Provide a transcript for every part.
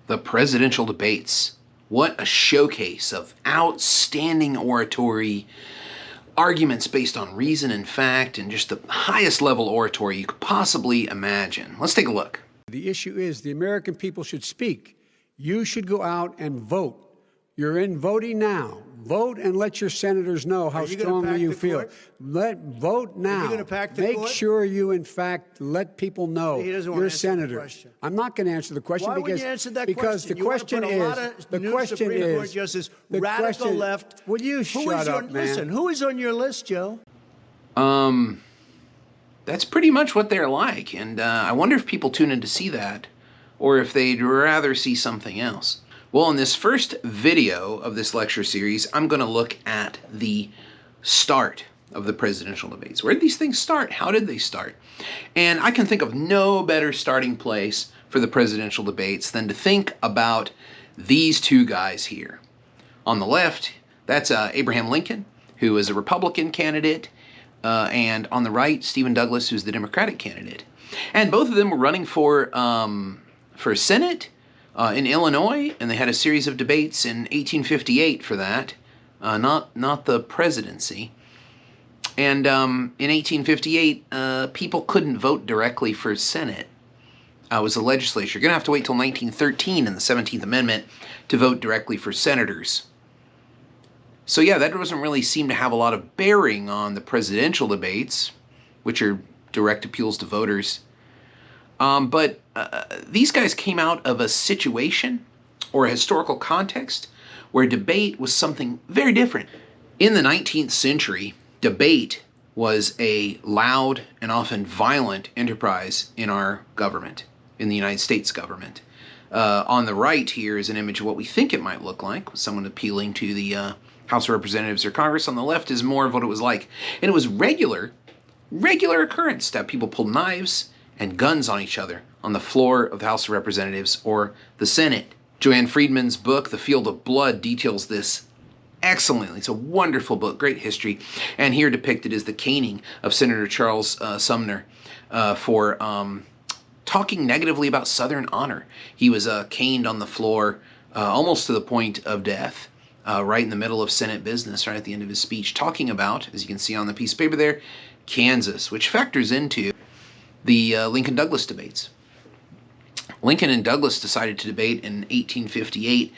the presidential debates. What a showcase of outstanding oratory, arguments based on reason and fact, and just the highest level oratory you could possibly imagine. Let's take a look. The issue is the American people should speak. You should go out and vote. You're in voting now. Vote and let your senators know how strongly you feel. Vote now. Are you going to pack the Make court? sure you, in fact, let people know He doesn't want you're a to answer the senator. question. I'm not going to answer the question Why because wouldn't you answer that because question? the question You want to put is a lot of new Supreme Court justices, radical left. Will you shut up, man? Listen, who is on your list, Joe? That's pretty much what they're like, and I wonder if people tune in to see that, or if they'd rather see something else. Well, in this first video of this lecture series, I'm going to look at the start of the presidential debates. Where did these things start? How did they start? And I can think of no better starting place for the presidential debates than to think about these two guys here. On the left, that's Abraham Lincoln, who was a Republican candidate, and on the right, Stephen Douglas, who's the Democratic candidate. And both of them were running for Senate in Illinois, and they had a series of debates in 1858 for that, not the presidency. And in 1858, people couldn't vote directly for Senate. It was the legislature. You're going to have to wait till 1913 in the 17th Amendment to vote directly for senators. So yeah, that doesn't really seem to have a lot of bearing on the presidential debates, which are direct appeals to voters. But these guys came out of a situation or a historical context where debate was something very different. In the 19th century, debate was a loud and often violent enterprise in our government, in the United States government. On the right here is an image of what we think it might look like, with someone appealing to the House of Representatives or Congress. On the left is more of what it was like. And it was regular occurrence to have people pull knives and guns on each other on the floor of the House of Representatives or the Senate. Joanne Friedman's book, The Field of Blood, details this excellently. It's a wonderful book, great history. And here depicted is the caning of Senator Charles Sumner for talking negatively about Southern honor. He was caned on the floor almost to the point of death, right in the middle of Senate business, right at the end of his speech, talking about, as you can see on the piece of paper there, Kansas, which factors into the Lincoln-Douglas debates. Lincoln and Douglas decided to debate in 1858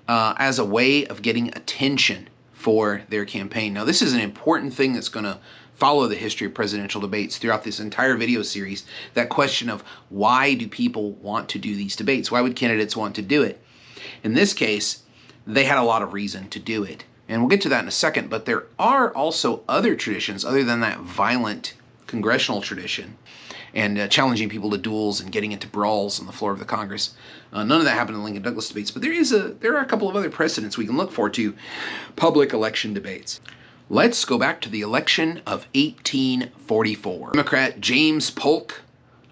as a way of getting attention for their campaign. Now, this is an important thing that's going to follow the history of presidential debates throughout this entire video series, that question of why do people want to do these debates? Why would candidates want to do it? In this case, they had a lot of reason to do it. And we'll get to that in a second, but there are also other traditions other than that violent congressional tradition and challenging people to duels and getting into brawls on the floor of the Congress. None of that happened in the Lincoln-Douglas debates, but there are a couple of other precedents we can look for to public election debates. Let's go back to the election of 1844. Democrat James Polk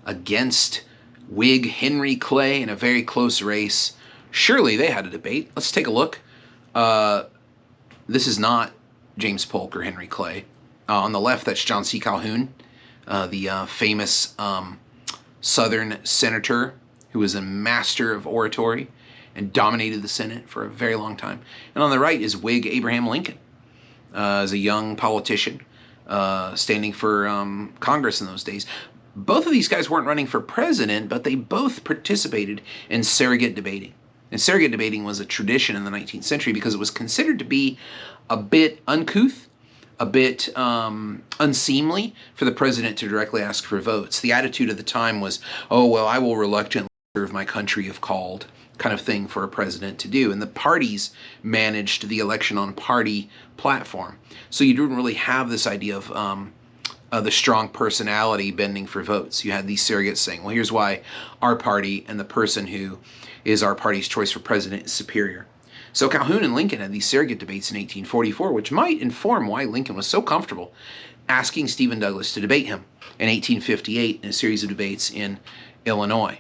against Whig Henry Clay in a very close race. Surely they had a debate. Let's take a look. This is not James Polk or Henry Clay. On the left, that's John C. Calhoun, the famous Southern senator who was a master of oratory and dominated the Senate for a very long time. And on the right is Whig Abraham Lincoln, as a young politician standing for Congress in those days. Both of these guys weren't running for president, but they both participated in surrogate debating. And surrogate debating was a tradition in the 19th century because it was considered to be a bit uncouth, a bit unseemly for the president to directly ask for votes. The attitude of the time was, oh, well, I will reluctantly serve my country if called, kind of thing for a president to do. And the parties managed the election on party platform. So you didn't really have this idea of the strong personality bending for votes. You had these surrogates saying, well, here's why our party and the person who is our party's choice for president is superior. So Calhoun and Lincoln had these surrogate debates in 1844, which might inform why Lincoln was so comfortable asking Stephen Douglas to debate him in 1858 in a series of debates in Illinois.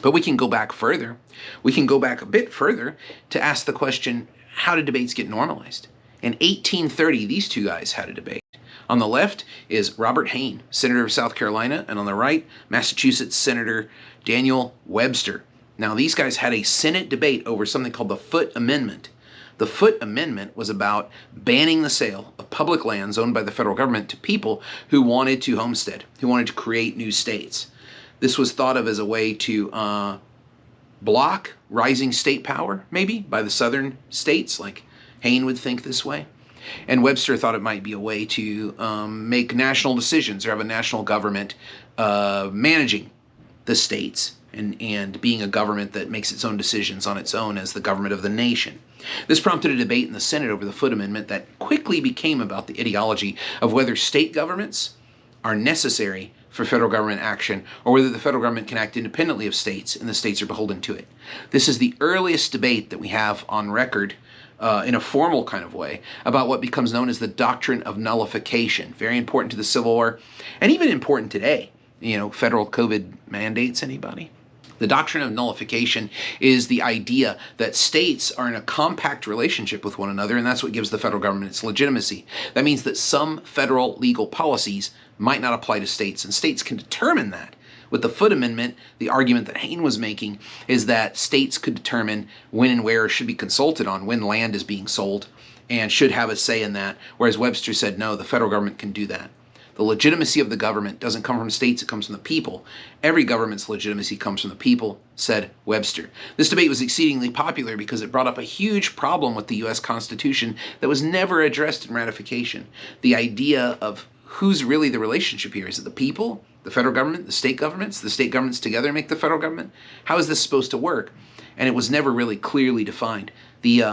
But we can go back further. We can go back a bit further to ask the question, how did debates get normalized? In 1830, these two guys had a debate. On the left is Robert Hayne, Senator of South Carolina, and on the right, Massachusetts Senator Daniel Webster. Now, these guys had a Senate debate over something called the Foote Amendment. The Foote Amendment was about banning the sale of public lands owned by the federal government to people who wanted to homestead, who wanted to create new states. This was thought of as a way to block rising state power, maybe, by the southern states, like Hayne would think this way. And Webster thought it might be a way to make national decisions or have a national government managing the states and being a government that makes its own decisions on its own as the government of the nation. This prompted a debate in the Senate over the Foote Amendment that quickly became about the ideology of whether state governments are necessary for federal government action or whether the federal government can act independently of states and the states are beholden to it. This is the earliest debate that we have on record in a formal kind of way about what becomes known as the doctrine of nullification. Very important to the Civil War and even important today. You know, federal COVID mandates, anybody? The doctrine of nullification is the idea that states are in a compact relationship with one another, and that's what gives the federal government its legitimacy. That means that some federal legal policies might not apply to states, and states can determine that. With the Foote Amendment, the argument that Hayne was making is that states could determine when and where should be consulted on, when land is being sold, and should have a say in that, whereas Webster said, no, the federal government can do that. The legitimacy of the government doesn't come from states, it comes from the people. Every government's legitimacy comes from the people, said Webster. This debate was exceedingly popular because it brought up a huge problem with the U.S. Constitution that was never addressed in ratification. The idea of who's really the relationship here. Is it the people, the federal government, the state governments together make the federal government? How is this supposed to work? And it was never really clearly defined. The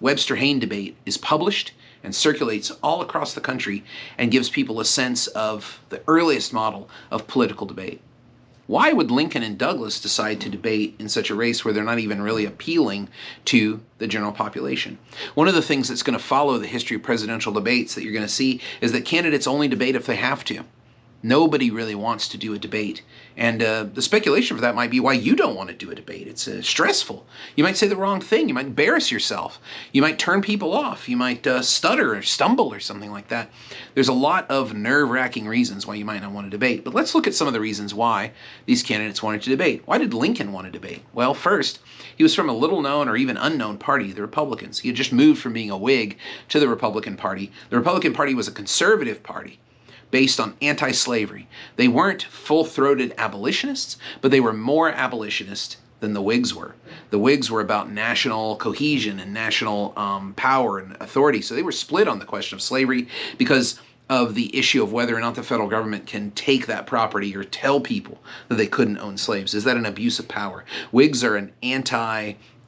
Webster-Hayne debate is published and circulates all across the country and gives people a sense of the earliest model of political debate. Why would Lincoln and Douglas decide to debate in such a race where they're not even really appealing to the general population? One of the things that's going to follow the history of presidential debates that you're going to see is that candidates only debate if they have to. Nobody really wants to do a debate. And the speculation for that might be why you don't want to do a debate. It's stressful. You might say the wrong thing. You might embarrass yourself. You might turn people off. You might stutter or stumble or something like that. There's a lot of nerve-wracking reasons why you might not want to debate. But let's look at some of the reasons why these candidates wanted to debate. Why did Lincoln want to debate? Well, first, he was from a little-known or even unknown party, the Republicans. He had just moved from being a Whig to the Republican Party. The Republican Party was a conservative party based on anti-slavery. They weren't full-throated abolitionists, but they were more abolitionist than the Whigs were. The Whigs were about national cohesion and national power and authority, so they were split on the question of slavery because of the issue of whether or not the federal government can take that property or tell people that they couldn't own slaves. Is that an abuse of power? Whigs are an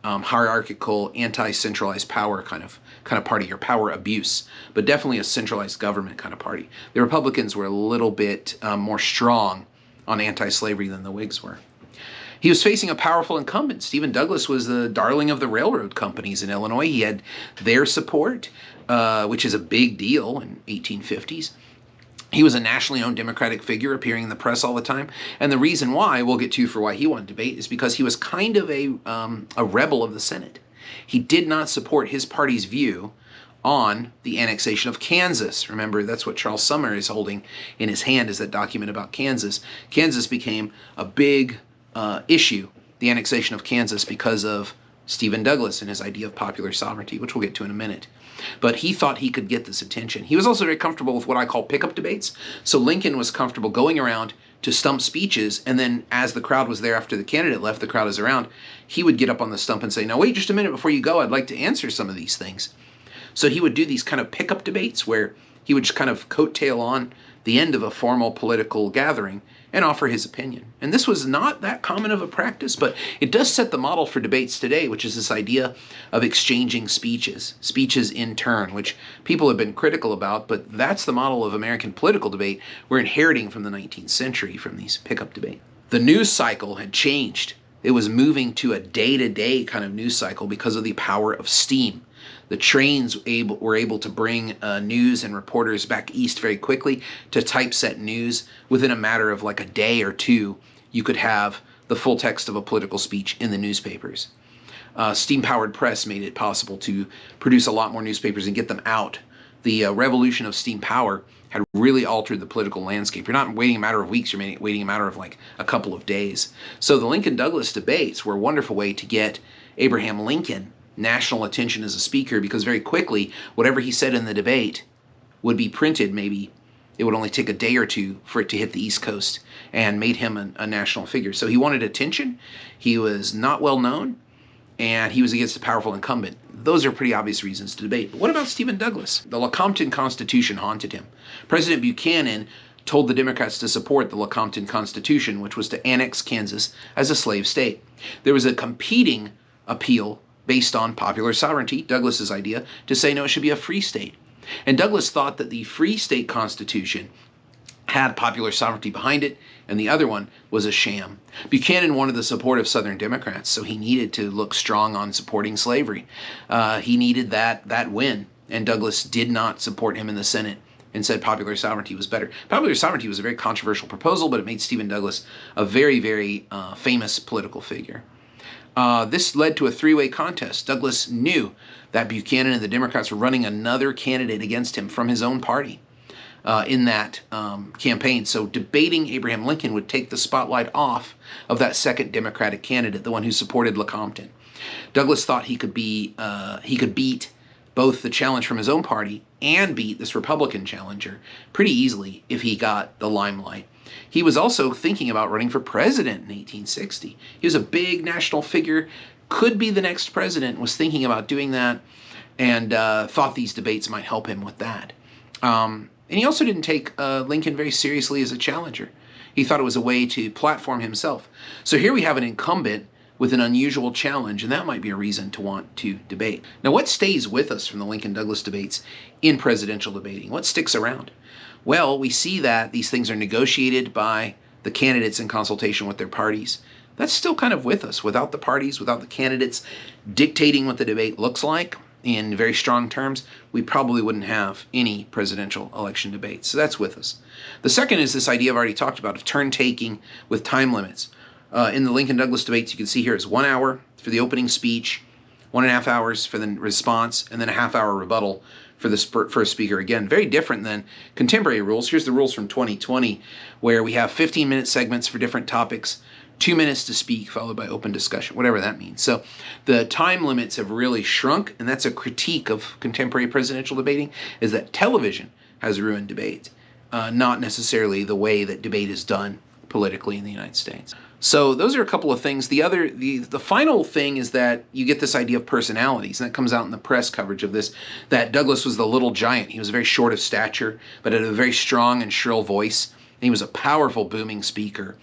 hierarchical, anti-centralized power kind of party, or power abuse, but definitely a centralized government kind of party. The Republicans were a little bit more strong on anti-slavery than the Whigs were. He was facing a powerful incumbent. Stephen Douglas was the darling of the railroad companies in Illinois. He had their support, which is a big deal in 1850s. He was a nationally owned Democratic figure appearing in the press all the time. And the reason why, we'll get to for why he wanted to debate, is because he was kind of a rebel of the Senate. He did not support his party's view on the annexation of Kansas. Remember, that's what Charles Sumner is holding in his hand, is that document about Kansas. Kansas became a big issue, the annexation of Kansas, because of Stephen Douglas and his idea of popular sovereignty, which we'll get to in a minute. But he thought he could get this attention. He was also very comfortable with what I call pickup debates. So Lincoln was comfortable going around to stump speeches, and then as the crowd was there after the candidate left, the crowd is around, he would get up on the stump and say, now wait just a minute before you go, I'd like to answer some of these things. So he would do these kind of pickup debates where he would just kind of coattail on the end of a formal political gathering and offer his opinion. And this was not that common of a practice, but it does set the model for debates today, which is this idea of exchanging speeches in turn, which people have been critical about, but that's the model of American political debate we're inheriting from the 19th century, from these pickup debates. The news cycle had changed. It was moving to a day-to-day kind of news cycle because of the power of steam. The trains were able to bring news and reporters back east very quickly to typeset news. Within a matter of like a day or two, you could have the full text of a political speech in the newspapers. Steam-powered press made it possible to produce a lot more newspapers and get them out the revolution of steam power had really altered the political landscape. You're not waiting a matter of weeks, you're waiting a matter of like a couple of days. So the Lincoln-Douglas debates were a wonderful way to get Abraham Lincoln national attention as a speaker, because very quickly, whatever he said in the debate would be printed. Maybe it would only take a day or two for it to hit the East Coast, and made him a national figure. So he wanted attention. He was not well known, and he was against a powerful incumbent. Those are pretty obvious reasons to debate. But what about Stephen Douglas? The Lecompton Constitution haunted him. President Buchanan told the Democrats to support the Lecompton Constitution, which was to annex Kansas as a slave state. There was a competing appeal based on popular sovereignty, Douglas's idea, to say no, it should be a free state. And Douglas thought that the Free State Constitution had popular sovereignty behind it, and the other one was a sham. Buchanan wanted the support of Southern Democrats, so he needed to look strong on supporting slavery. He needed that win, and Douglas did not support him in the Senate and said popular sovereignty was better. Popular sovereignty was a very controversial proposal, but it made Stephen Douglas a very, very famous political figure. This led to a three-way contest. Douglas knew that Buchanan and the Democrats were running another candidate against him from his own party in that campaign. So debating Abraham Lincoln would take the spotlight off of that second Democratic candidate, the one who supported Lecompton. Douglas thought he could beat both the challenge from his own party and beat this Republican challenger pretty easily if he got the limelight. He was also thinking about running for president in 1860. He was a big national figure, could be the next president, was thinking about doing that, and thought these debates might help him with that. And he also didn't take Lincoln very seriously as a challenger. He thought it was a way to platform himself. So here we have an incumbent with an unusual challenge, and that might be a reason to want to debate. Now, what stays with us from the Lincoln-Douglas debates in presidential debating? What sticks around? Well, we see that these things are negotiated by the candidates in consultation with their parties. That's still kind of with us. Without the parties, without the candidates dictating what the debate looks like in very strong terms, we probably wouldn't have any presidential election debates. So that's with us. The second is this idea I've already talked about of turn-taking with time limits. In the Lincoln-Douglas debates, you can see here is 1 hour for the opening speech, 1.5 hours for the response, and then a half-hour rebuttal for the first speaker. Again, very different than contemporary rules. Here's the rules from 2020, where we have 15-minute segments for different topics, 2 minutes to speak, followed by open discussion, whatever that means. So the time limits have really shrunk, and that's a critique of contemporary presidential debating, is that television has ruined debate, not necessarily the way that debate is done politically in the United States. So those are a couple of things. The final thing is that you get this idea of personalities, and that comes out in the press coverage of this, that Douglas was the little giant. He was very short of stature, but had a very strong and shrill voice. And he was a powerful, booming speaker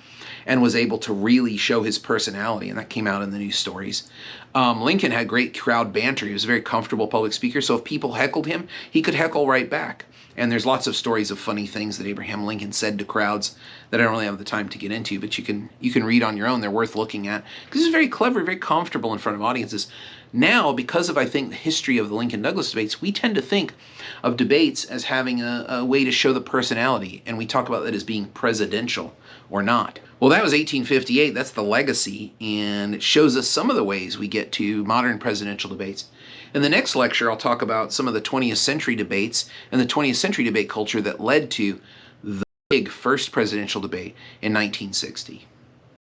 and was able to really show his personality, and that came out in the news stories. Lincoln had great crowd banter. He was a very comfortable public speaker, so if people heckled him, he could heckle right back. And there's lots of stories of funny things that Abraham Lincoln said to crowds that I don't really have the time to get into, but you can read on your own. They're worth looking at, because he's very clever, very comfortable in front of audiences. Now, because of, I think, the history of the Lincoln-Douglas debates, we tend to think of debates as having a way to show the personality, and we talk about that as being presidential or not. Well, that was 1858. That's the legacy, and it shows us some of the ways we get to modern presidential debates. In the next lecture, I'll talk about some of the 20th century debates and the 20th century debate culture that led to the big first presidential debate in 1960.